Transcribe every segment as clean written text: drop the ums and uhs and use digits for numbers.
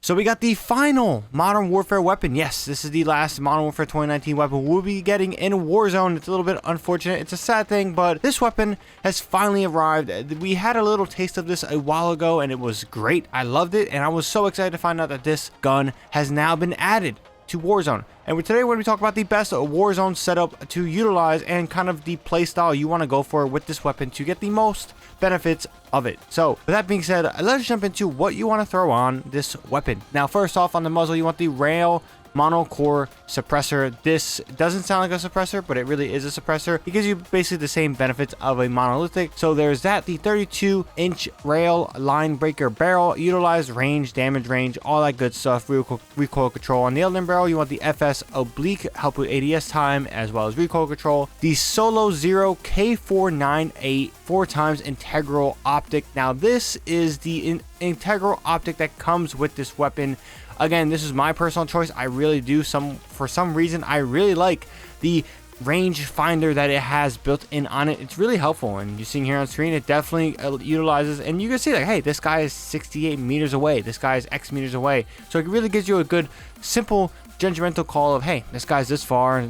So we got the final Modern Warfare weapon. Yes, this is the last Modern Warfare 2019 weapon we'll be getting in Warzone. It's a little bit unfortunate. It's a sad thing, but this weapon has finally arrived. We had a little taste of this a while ago, and it was great. I loved it, and I was so excited to find out that this gun has now been added to Warzone. And today we're going to be talking about the best Warzone setup to utilize and kind of the play style you want to go for with this weapon to get the most benefits of it. So with that being said, let's jump into what you want to throw on this weapon. Now first off, on the muzzle you want the RAAL monocore suppressor. This doesn't sound like a suppressor, but it really is a suppressor. It gives you basically the same benefits of a monolithic. So there's that. The 32-inch RAAL line breaker barrel, utilize range, damage range, all that good stuff. Recoil control. On the other barrel you want the FS oblique, help with ADS time as well as recoil control. The Solo Zero K498 4x integral optic. Now this is the integral optic that comes with this weapon. Again, this is my personal choice. I really do. For some reason, I really like the range finder that it has built in on it. It's really helpful, and you're seeing here on screen, it definitely utilizes, and you can see like, hey, this guy is 68 meters away. This guy is X meters away. So it really gives you a good, simple, judgmental call of, hey, this guy's this far,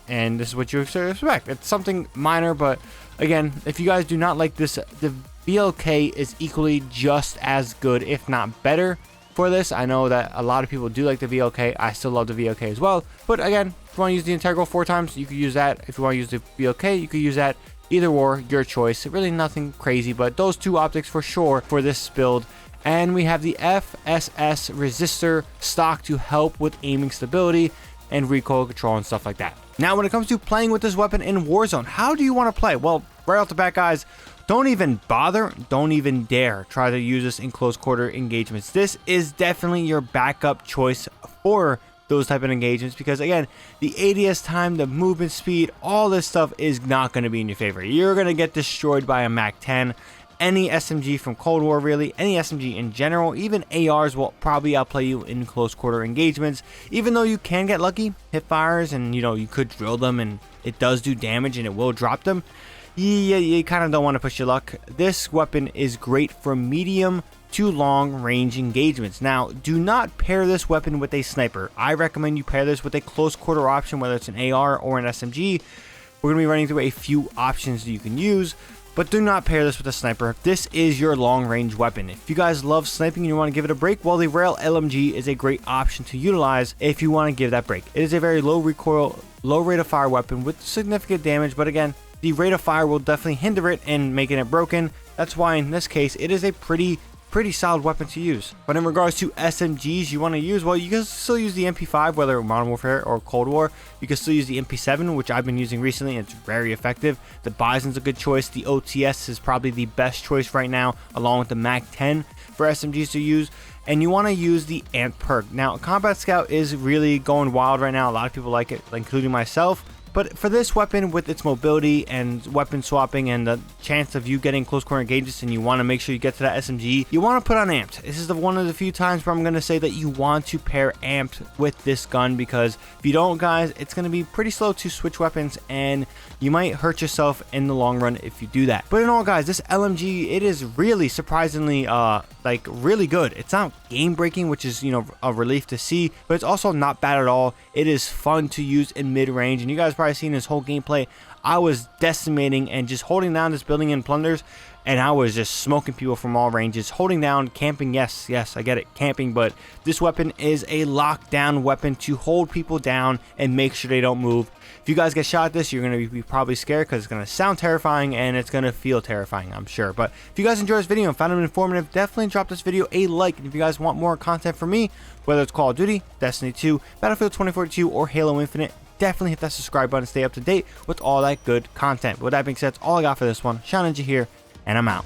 and this is what you expect. It's something minor, but again, if you guys do not like this, the VLK is equally just as good, if not better. For this, I know that a lot of people do like the VLK. I still love the VLK as well, but again, if you want to use the integral 4x, you could use that. If you want to use the VLK, you could use that. Either or, your choice. Really nothing crazy, but those two optics for sure for this build. And we have the FSS resistor stock to help with aiming stability and recoil control and stuff like that. Now when it comes to playing with this weapon in Warzone, how do you want to play? Well, right off the bat, guys, don't even bother, don't even dare try to use this in close quarter engagements. This is definitely your backup choice for those type of engagements, because again, the ADS time, the movement speed, all this stuff is not going to be in your favor. You're going to get destroyed by a MAC-10. Any SMG from Cold War, really, any SMG in general, even ARs will probably outplay you in close quarter engagements. Even though you can get lucky, hip fires, and you could drill them and it does do damage and it will drop them. Yeah, you kind of don't want to push your luck. This weapon is great for medium to long range engagements. Now, do not pair this weapon with a sniper. I recommend you pair this with a close quarter option, whether it's an AR or an SMG. We're going to be running through a few options that you can use, but do not pair this with a sniper. This is your long range weapon. If you guys love sniping and you want to give it a break, well, the RAAL LMG is a great option to utilize if you want to give that break. It is a very low recoil, low rate of fire weapon with significant damage, but again, the rate of fire will definitely hinder it and making it broken. That's why in this case, it is a pretty solid weapon to use. But in regards to SMGs you want to use, well, you can still use the MP5, whether Modern Warfare or Cold War. You can still use the MP7, which I've been using recently, and it's very effective. The Bison's a good choice. The OTS is probably the best choice right now, along with the MAC-10 for SMGs to use. And you want to use the AMP perk. Now, Combat Scout is really going wild right now. A lot of people like it, including myself. But for this weapon, with its mobility and weapon swapping and the chance of you getting close quarter engagements, and you want to make sure you get to that SMG, you want to put on amped. This is one of the few times where I'm going to say that you want to pair amped with this gun, because if you don't, guys, it's going to be pretty slow to switch weapons and you might hurt yourself in the long run if you do that. But in all, guys, this LMG, it is really surprisingly really good. It's not game breaking, which is a relief to see, but it's also not bad at all. It is fun to use in mid range, and you guys probably seen this whole gameplay. I was decimating and just holding down this building in plunders, and I was just smoking people from all ranges, holding down, camping. Yes, I get it, camping, but this weapon is a lockdown weapon to hold people down and make sure they don't move. If you guys get shot at this, you're going to be probably scared, because it's going to sound terrifying and it's going to feel terrifying, I'm sure. But if you guys enjoyed this video and found it informative, definitely drop this video a like. And if you guys want more content from me, whether it's Call of Duty, Destiny 2, Battlefield 2042, or Halo Infinite, definitely hit that subscribe button to stay up to date with all that good content. With that being said, that's all I got for this one. Sean Ninja here, and I'm out.